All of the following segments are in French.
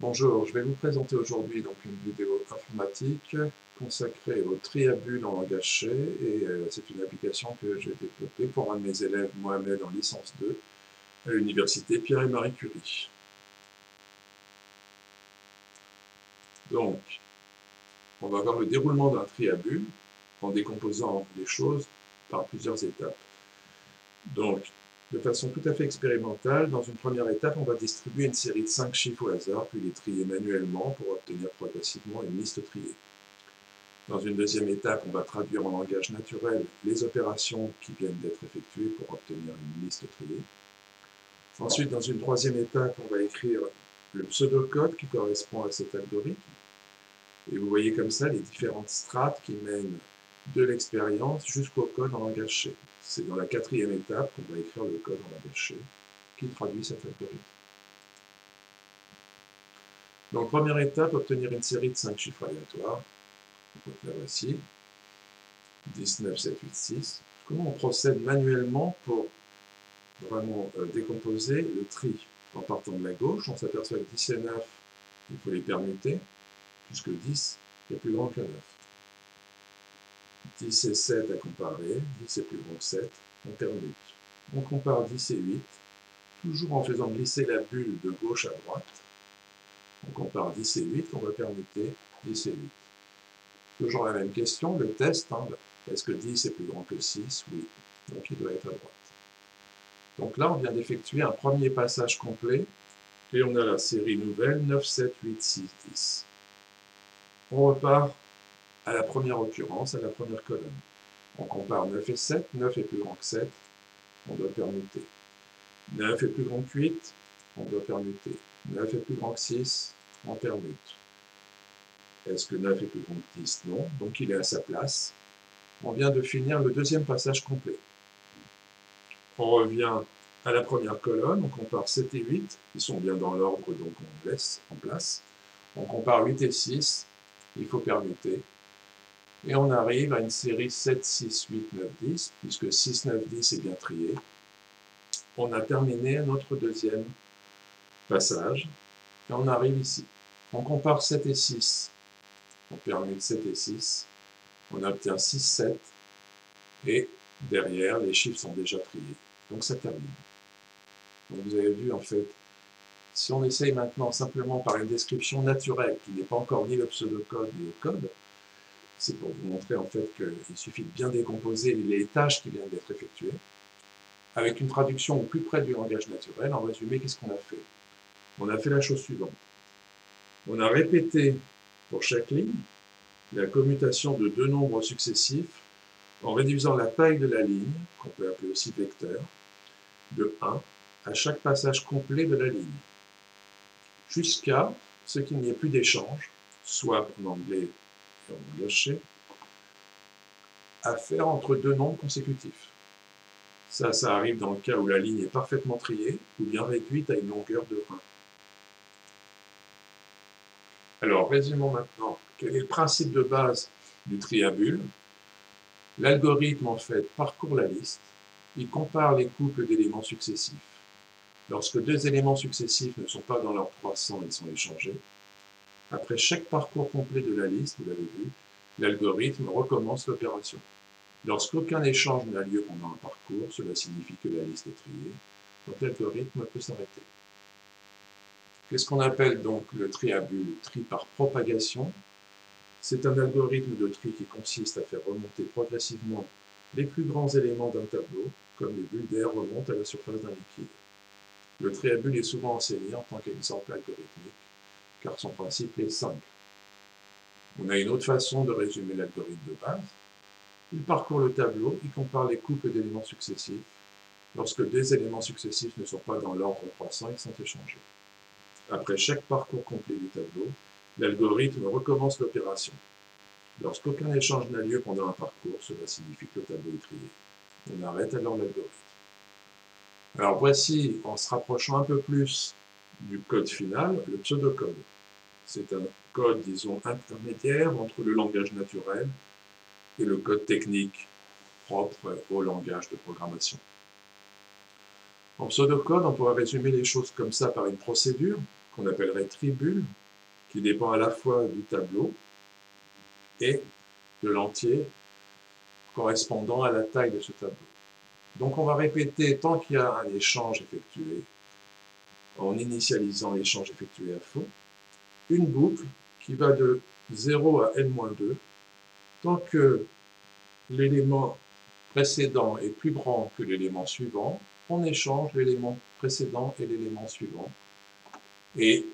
Bonjour, je vais vous présenter aujourd'hui donc une vidéo informatique consacrée au tri à bulles en langage C et c'est une application que j'ai développée pour un de mes élèves, Mohamed, en licence 2 à l'université Pierre et Marie Curie. Donc, on va voir le déroulement d'un tri à bulles en décomposant les choses par plusieurs étapes. Donc, de façon tout à fait expérimentale, dans une première étape, on va distribuer une série de 5 chiffres au hasard, puis les trier manuellement pour obtenir progressivement une liste triée. Dans une deuxième étape, on va traduire en langage naturel les opérations qui viennent d'être effectuées pour obtenir une liste triée. Ensuite, dans une troisième étape, on va écrire le pseudocode qui correspond à cet algorithme. Et vous voyez comme ça les différentes strates qui mènent de l'expérience jusqu'au code en langage C. C'est dans la quatrième étape qu'on va écrire le code en langage C qui traduit cet algorithme. Donc, première étape, obtenir une série de 5 chiffres aléatoires. Donc, la voici. 19, 7, 8, 6. Comment on procède manuellement pour vraiment décomposer le tri? En partant de la gauche, on s'aperçoit que 10 et 9, il faut les permuter, puisque 10 est plus grand que 9. 10 et 7 à comparer, 10 est plus grand que 7, on permute. On compare 10 et 8, toujours en faisant glisser la bulle de gauche à droite. On compare 10 et 8, on va permuter 10 et 8. Toujours la même question, le test, est-ce que 10 est plus grand que 6? Oui, donc il doit être à droite. Donc là, on vient d'effectuer un premier passage complet, et on a la série nouvelle 9, 7, 8, 6, 10. On repart à la première occurrence, à la première colonne. On compare 9 et 7, 9 est plus grand que 7, on doit permuter. 9 est plus grand que 8, on doit permuter. 9 est plus grand que 6, on permute. Est-ce que 9 est plus grand que 10? Non, donc il est à sa place. On vient de finir le deuxième passage complet. On revient à la première colonne, on compare 7 et 8, qui sont bien dans l'ordre, donc on laisse en place. On compare 8 et 6, il faut permuter. Et on arrive à une série 7, 6, 8, 9, 10, puisque 6, 9, 10 est bien trié. On a terminé notre deuxième passage, et on arrive ici. On compare 7 et 6, on permute 7 et 6, on obtient 6, 7, et derrière, les chiffres sont déjà triés. Donc ça termine. Donc vous avez vu, en fait, si on essaye maintenant simplement par une description naturelle, qui n'est pas encore ni le pseudocode ni le code, c'est pour vous montrer en fait qu'il suffit de bien décomposer les tâches qui viennent d'être effectuées, avec une traduction au plus près du langage naturel. En résumé, qu'est-ce qu'on a fait? On a fait la chose suivante. On a répété pour chaque ligne la commutation de deux nombres successifs en réduisant la taille de la ligne, qu'on peut appeler aussi vecteur, de 1 à chaque passage complet de la ligne, jusqu'à ce qu'il n'y ait plus d'échange, soit en anglais et en langage C, à faire entre deux nombres consécutifs. Ça arrive dans le cas où la ligne est parfaitement triée ou bien réduite à une longueur de 1. Alors, résumons maintenant quel est le principe de base du tri à bulles. L'algorithme, en fait, parcourt la liste, il compare les couples d'éléments successifs. Lorsque deux éléments successifs ne sont pas dans leur croissant, ils sont échangés. Après chaque parcours complet de la liste, vous l'avez vu, l'algorithme recommence l'opération. Lorsqu'aucun échange n'a lieu pendant un parcours, cela signifie que la liste est triée, donc l'algorithme peut s'arrêter. Qu'est-ce qu'on appelle donc le tri à bulles? Tri par propagation. C'est un algorithme de tri qui consiste à faire remonter progressivement les plus grands éléments d'un tableau, comme les bulles d'air remontent à la surface d'un liquide. Le tri à bulles est souvent enseigné en tant qu'exemple algorithmique, car son principe est simple. On a une autre façon de résumer l'algorithme de base. Il parcourt le tableau, il compare les couples d'éléments successifs. Lorsque deux éléments successifs ne sont pas dans l'ordre croissant, ils sont échangés. Après chaque parcours complet du tableau, l'algorithme recommence l'opération. Lorsqu'aucun échange n'a lieu pendant un parcours, cela signifie que le tableau est trié. On arrête alors l'algorithme. Alors voici, en se rapprochant un peu plus du code final, le pseudocode. C'est un code, disons, intermédiaire entre le langage naturel et le code technique propre au langage de programmation. En pseudocode, on pourrait résumer les choses comme ça par une procédure qu'on appellerait tribule, qui dépend à la fois du tableau et de l'entier correspondant à la taille de ce tableau. Donc on va répéter tant qu'il y a un échange effectué, en initialisant l'échange effectué à faux, une boucle qui va de 0 à n-2, tant que l'élément précédent est plus grand que l'élément suivant, on échange l'élément précédent et l'élément suivant, et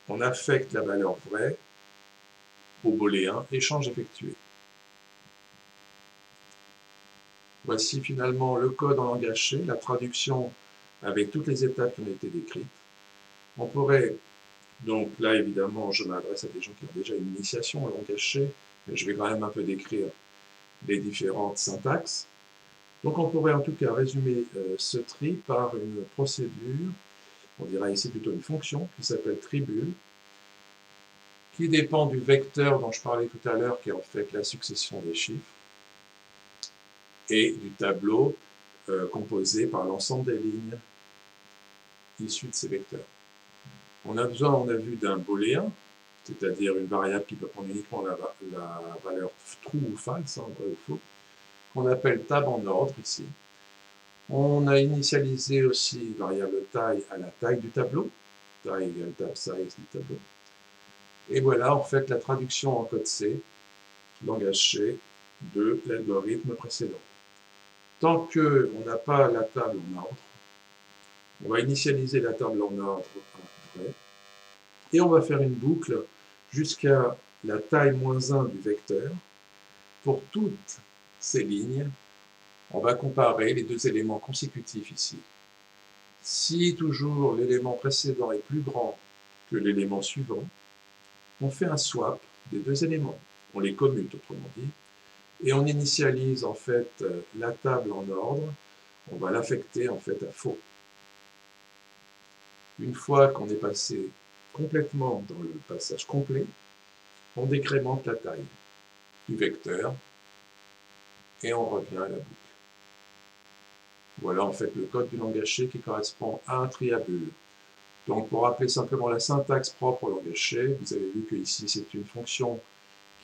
on affecte la valeur vraie au booléen échange effectué. Voici finalement le code en langage C, la traduction avec toutes les étapes qui ont été décrites. On pourrait, donc là évidemment je m'adresse à des gens qui ont déjà une initiation en langage C, mais je vais quand même un peu décrire les différentes syntaxes. Donc on pourrait en tout cas résumer ce tri par une procédure, on dira ici plutôt une fonction qui s'appelle tribule, qui dépend du vecteur dont je parlais tout à l'heure, qui est en fait la succession des chiffres, et du tableau composé par l'ensemble des lignes issues de ces vecteurs. On a vu d'un booléen, c'est-à-dire une variable qui peut prendre uniquement la valeur true ou false, vrai ou faux, qu'on appelle tab en ordre ici. On a initialisé aussi une variable taille à la taille du tableau, taille égale tab size du tableau. Et voilà en fait la traduction en code C, langage C, de l'algorithme précédent. Tant qu'on n'a pas la table en ordre, on va initialiser la table en ordre à vrai, et on va faire une boucle jusqu'à la taille -1 du vecteur. Pour toutes ces lignes, on va comparer les deux éléments consécutifs ici. Si toujours l'élément précédent est plus grand que l'élément suivant, on fait un swap des deux éléments. On les commute, autrement dit, et on initialise en fait la table en ordre, on va l'affecter en fait à faux. Une fois qu'on est passé complètement dans le passage complet, on décrémente la taille du vecteur et on revient à la boucle. Voilà en fait le code du langage C qui correspond à un tri à bulles. Donc pour rappeler simplement la syntaxe propre au langage C, vous avez vu que ici c'est une fonction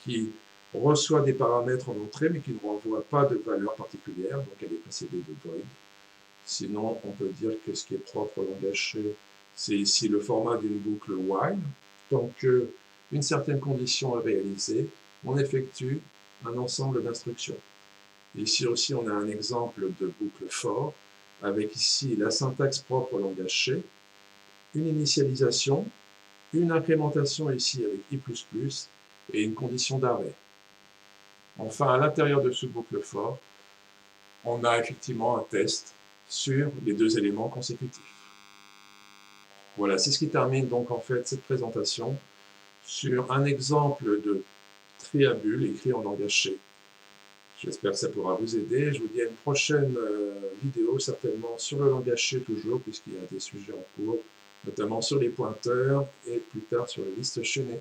qui reçoit des paramètres en entrée mais qui ne renvoie pas de valeur particulière, donc elle est précédée de void. Sinon on peut dire que ce qui est propre au langage C, c'est ici le format d'une boucle while. Tant qu'une certaine condition est réalisée, on effectue un ensemble d'instructions. Ici aussi, on a un exemple de boucle for, avec ici la syntaxe propre au langage C, une initialisation, une incrémentation ici avec i++, et une condition d'arrêt. Enfin, à l'intérieur de ce boucle for, on a effectivement un test sur les deux éléments consécutifs. Voilà, c'est ce qui termine donc en fait cette présentation sur un exemple de tri à bulles écrit en langage C. J'espère que ça pourra vous aider. Je vous dis à une prochaine vidéo, certainement sur le langage C toujours, puisqu'il y a des sujets en cours, notamment sur les pointeurs et plus tard sur les listes chaînées.